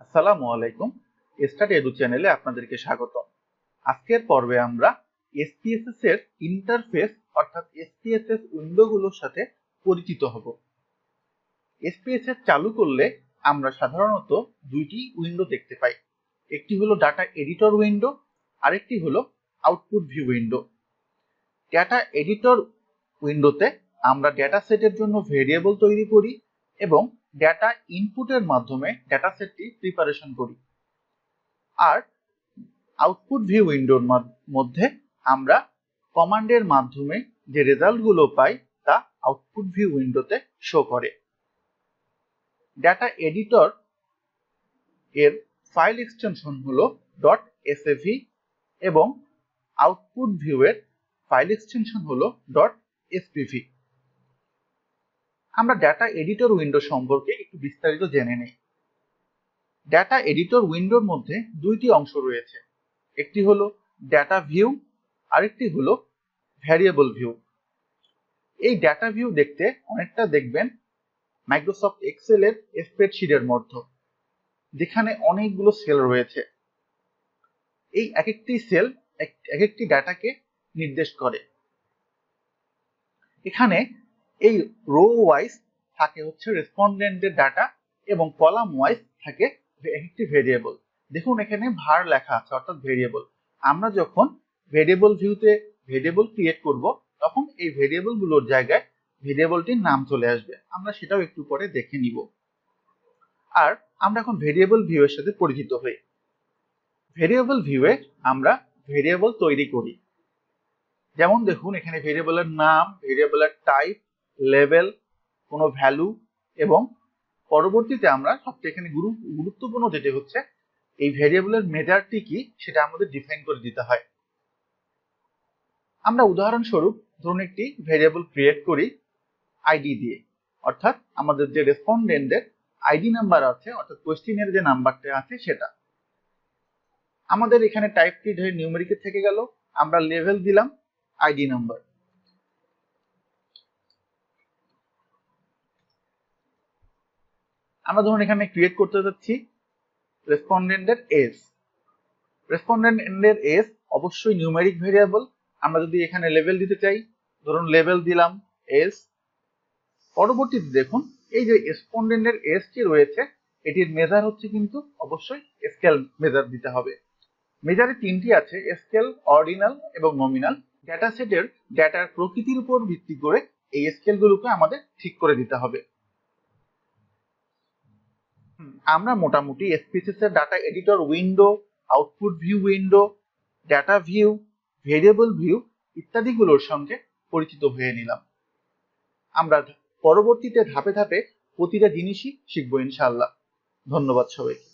আসসালামু আলাইকুম। Study edu চ্যানেলে আপনাদেরকে স্বাগতম। আজকের পর্বে আমরা এসপিএসএস এর ইন্টারফেস অর্থাৎ এসপিএসএস উইন্ডোগুলোর সাথে পরিচিত হব। এসপিএসএস চালু করলে আমরা সাধারণত দুইটি উইন্ডো দেখতে পাই। একটি হলো ডাটা এডিটর উইন্ডো, আরেকটি হলো output view window. Data editor উইন্ডোতে আমরা ডেটা সেটের জন্য ভেরিয়েবল তৈরি করি এবং ডেটা ইনপুটের মাধ্যমে ডেটা সেটটি প্রিপারেশন করি। আর আউটপুট ভিউ উইন্ডোর মধ্যে আমরা কমান্ডের মাধ্যমে যে রেজাল্টগুলো পাই তা আউটপুট ভিউ উইন্ডোতে শো করে। ডেটা এডিটর এর ফাইল এক্সটেনশন হলো .sav এবং আউটপুট ভিউ এর ফাইল এক্সটেনশন হলো .spv। আমরা ডেটা এডিটর উইন্ডো সম্পর্কে একটু বিস্তারিত জেনে নেই। ডেটা এডিটর উইন্ডোর মধ্যে দুইটি অংশ রয়েছে, একটি হলো ডেটা ভিউ, আরেকটি হলো ভ্যারিয়েবল ভিউ। এই ডেটা ভিউ দেখতে অনেকটা দেখবেন মাইক্রোসফট এক্সেল এর স্প্রেডশিটের মতো, যেখানে অনেকগুলো সেল রয়েছে। এই এক একটি সেল এক একটি ডাটাকে নির্দেশ করে। এখানে এই রো ওয়াইজ থাকে হচ্ছে রেসপন্ডেন্টের ডাটা এবং কলাম ওয়াইজ থাকে একটি ভেরিয়েবল। দেখুন এখানে ভার লেখা আছে অর্থাৎ ভেরিয়েবল। আমরা যখন ভেরিয়েবল ভিউতে ভেরিয়েবল ক্রিয়েট করব তখন এই ভেরিয়েবল গুলোর জায়গায় ভেরিয়েবলটির নাম চলে আসবে। আমরা সেটাও একটু পরে দেখে নিব। আর আমরা এখন ভেরিয়েবল ভিউ এর সাথে পরিচিত হই। ভেরিয়েবল ভিউয়ে আমরা ভেরিয়েবল তৈরি করি। যেমন দেখুন এখানে ভেরিয়েবলের নাম, ভেরিয়েবলের টাইপ, লেভেল, কোনো ভ্যালু এবং পরবর্তীতে আমরা সবচেয়ে এখানে গুরুত্বপূর্ণ যেটি হচ্ছে এই ভেরিয়েবলের মেজারটি কি সেটা আমাদের ডিফাইন করে দিতে হয়। আমরা উদাহরণস্বরূপ ধরুন একটি ভেরিয়েবল ক্রিয়েট করি আইডি দিয়ে, অর্থাৎ আমাদের যে রেসপন্ডেন্টের আইডি নাম্বার আছে অর্থাৎ কোয়েশ্চেনের যে নাম্বারটা আছে সেটা। আমাদের এখানে টাইপটি ধরে নিউমেরিক থেকে গেল, আমরা লেভেল দিলাম আইডি নাম্বার। আমরা ধরুন এখানে ক্রিয়েট করতে যাচ্ছি রেসপন্ডেন্টের এজ। রেসপন্ডেন্টের এজ অবশ্যই নিউমেরিক ভেরিয়েবল। আমরা যদি এখানে লেভেল দিতে চাই, ধরুন লেভেল দিলাম এজ। পরবর্তীতে দেখুন এই যে রেসপন্ডেন্টের এজটি রয়েছে এটির মেজার হচ্ছে কিন্তু অবশ্যই স্কেল মেজার দিতে হবে। মেজারে তিনটি আছে, স্কেল, অর্ডিনাল এবং নমিনাল। ডেটা সেটের ডেটার প্রকৃতির উপর ভিত্তি করে এই স্কেলগুলোকে আমাদের ঠিক করে দিতে হবে। আমরা মোটামুটি এসপিএসএস এর data editor window, output view window, data view, variable view ইত্যাদিগুলোর সঙ্গে পরিচিত হয়ে নিলাম। আমরা পরবর্তীতে ধাপে ধাপে প্রতিটা জিনিসই শিখবো ইনশাআল্লাহ। ধন্যবাদ সবাইকে।